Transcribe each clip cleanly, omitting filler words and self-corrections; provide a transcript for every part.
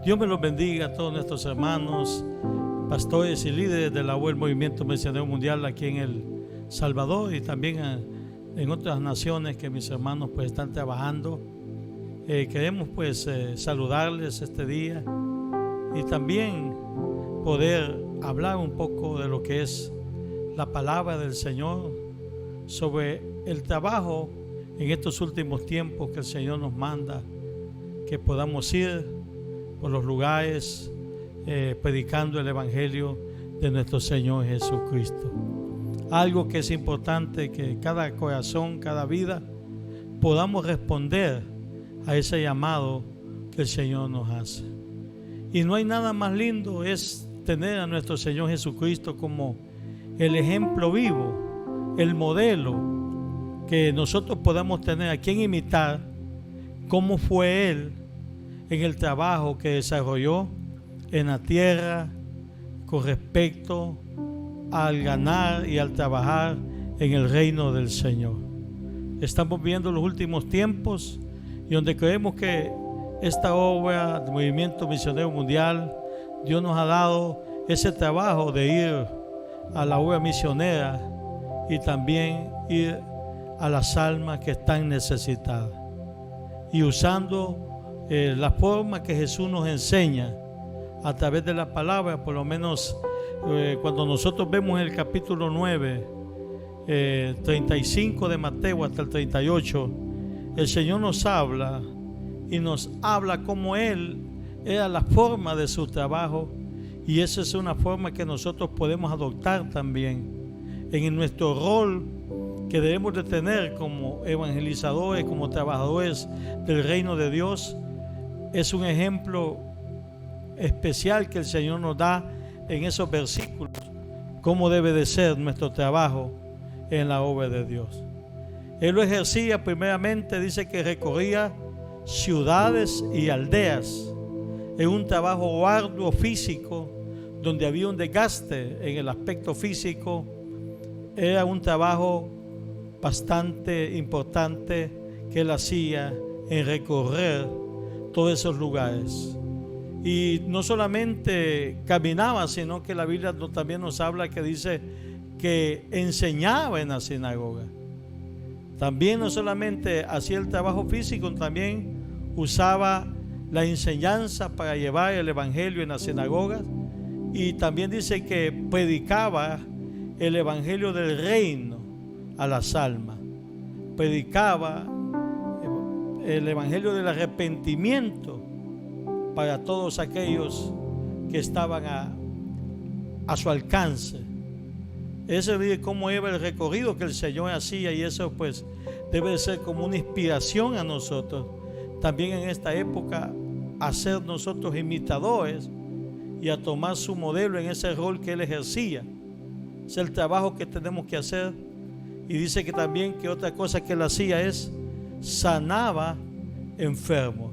Dios me los bendiga a todos nuestros hermanos, pastores y líderes de la UEL Movimiento Misionero Mundial aquí en El Salvador y también en otras naciones que mis hermanos pues están trabajando. Queremos pues saludarles este día y también poder hablar un poco de lo que es la palabra del Señor sobre el trabajo en estos últimos tiempos que el Señor nos manda, que podamos ir por los lugares predicando el Evangelio de nuestro Señor Jesucristo. Algo que es importante, que cada corazón, cada vida podamos responder a ese llamado que el Señor nos hace. Y no hay nada más lindo, es tener a nuestro Señor Jesucristo como el ejemplo vivo, el modelo que nosotros podamos tener a quien imitar, cómo fue Él en el trabajo que desarrolló en la tierra con respecto al ganar y al trabajar en el reino del Señor. Estamos viendo los últimos tiempos y donde creemos que esta obra del Movimiento Misionero Mundial, Dios nos ha dado ese trabajo de ir a la obra misionera y también ir a las almas que están necesitadas, y usando la forma que Jesús nos enseña a través de la palabra. Por lo menos cuando nosotros vemos el capítulo 9, 35 de Mateo hasta el 38, el Señor nos habla y nos habla como Él era la forma de su trabajo, y esa es una forma que nosotros podemos adoptar también en nuestro rol que debemos de tener como evangelizadores, como trabajadores del reino de Dios. Es un ejemplo especial que el Señor nos da en esos versículos, cómo debe de ser nuestro trabajo en la obra de Dios. Él lo ejercía primeramente, dice que recorría ciudades y aldeas en un trabajo arduo físico, donde había un desgaste en el aspecto físico. Era un trabajo bastante importante que él hacía en recorrer todos esos lugares. Y no solamente caminaba, sino que la Biblia también nos habla, que dice que enseñaba en la sinagoga. También no solamente hacía el trabajo físico, también usaba la enseñanza para llevar el Evangelio en las sinagogas, y también dice que predicaba el Evangelio del reino a las almas. Predicaba el Evangelio del arrepentimiento para todos aquellos que estaban a su alcance. Ese es como era el recorrido que el Señor hacía, y eso pues debe ser como una inspiración a nosotros también en esta época, a ser nosotros imitadores y a tomar su modelo en ese rol que él ejercía. Es el trabajo que tenemos que hacer. Y dice que también que otra cosa que él hacía es sanaba enfermos,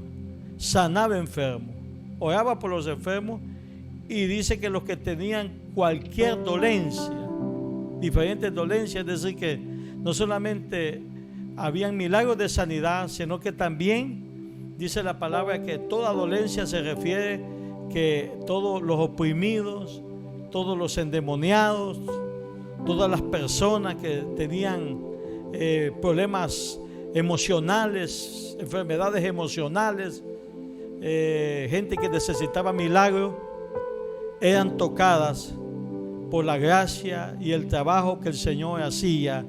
oraba por los enfermos, y dice que los que tenían cualquier dolencia, diferentes dolencias, es decir, que no solamente habían milagros de sanidad, sino que también dice la palabra que toda dolencia se refiere que todos los oprimidos, todos los endemoniados, todas las personas que tenían problemas emocionales, enfermedades emocionales, gente que necesitaba milagros, eran tocadas por la gracia y el trabajo que el Señor hacía.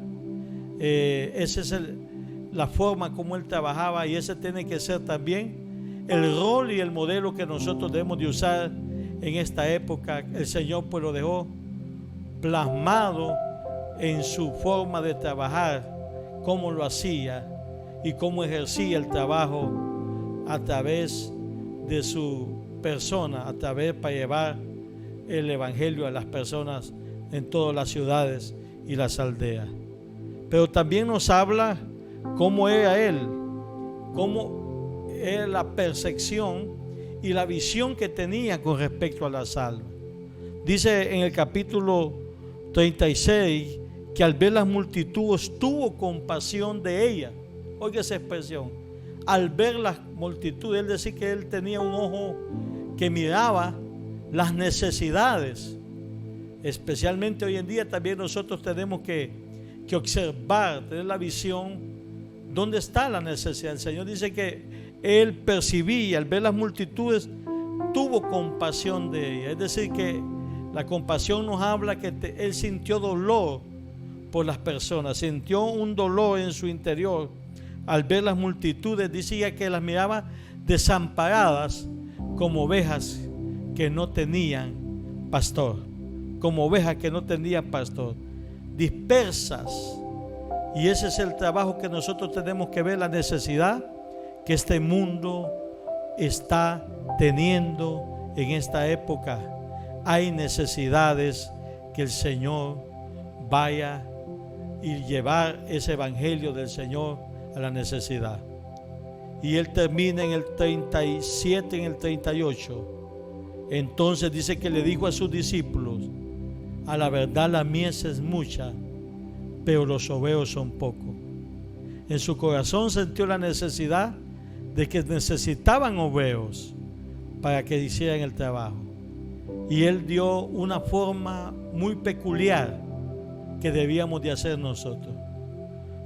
Esa es la forma como Él trabajaba, y ese tiene que ser también el rol y el modelo que nosotros debemos de usar en esta época. El Señor pues lo dejó plasmado en su forma de trabajar, cómo lo hacía y cómo ejercía el trabajo a través de su persona, a través para llevar el Evangelio a las personas en todas las ciudades y las aldeas. Pero también nos habla cómo era él, cómo era la percepción y la visión que tenía con respecto a las almas. Dice en el capítulo 36 que al ver las multitudes tuvo compasión de ellas. Oiga esa expresión, al ver las multitudes, él decía que él tenía un ojo que miraba las necesidades. Especialmente hoy en día también nosotros tenemos que observar, tener la visión, dónde está la necesidad. El Señor dice que Él percibía, al ver las multitudes, tuvo compasión de ellas. Es decir, que la compasión nos habla que Él sintió dolor por las personas, sintió un dolor en su interior al ver las multitudes. Decía que las miraba desamparadas como ovejas que no tenían pastor, como ovejas que no tenían pastor, dispersas. Y ese es el trabajo que nosotros tenemos que ver, la necesidad que este mundo está teniendo en esta época. Hay necesidades que el Señor vaya y llevar ese evangelio del Señor a la necesidad. Y Él termina en el 37, en el 38. Entonces dice que le dijo a sus discípulos: a la verdad la mies es mucha, pero los obreros son pocos. En su corazón sintió la necesidad de que necesitaban obreros para que hicieran el trabajo. Y Él dio una forma muy peculiar que debíamos de hacer nosotros.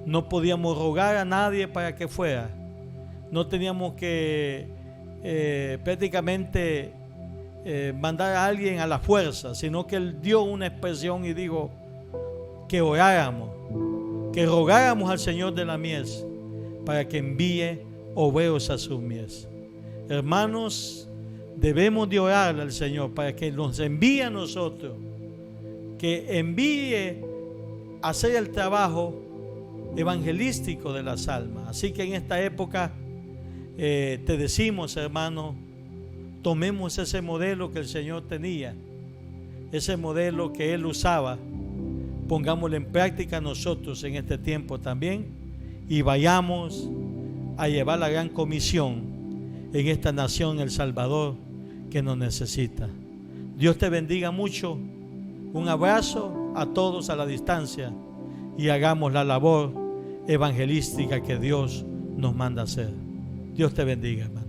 No podíamos rogar a nadie para que fuera. No teníamos que prácticamente mandar a alguien a la fuerza, sino que Él dio una expresión y dijo que oráramos, que rogáramos al Señor de la mies para que envíe obreros a su mies. Hermanos, debemos de orarle al Señor para que nos envíe a nosotros, que envíe a hacer el trabajo evangelístico de las almas. Así que en esta época te decimos, hermano, tomemos ese modelo que el Señor tenía, ese modelo que Él usaba, pongámoslo en práctica nosotros en este tiempo también, y vayamos a llevar la gran comisión en esta nación, El Salvador, que nos necesita. Dios te bendiga mucho. Un abrazo a todos a la distancia y hagamos la labor evangelística que Dios nos manda hacer. Dios te bendiga, hermano.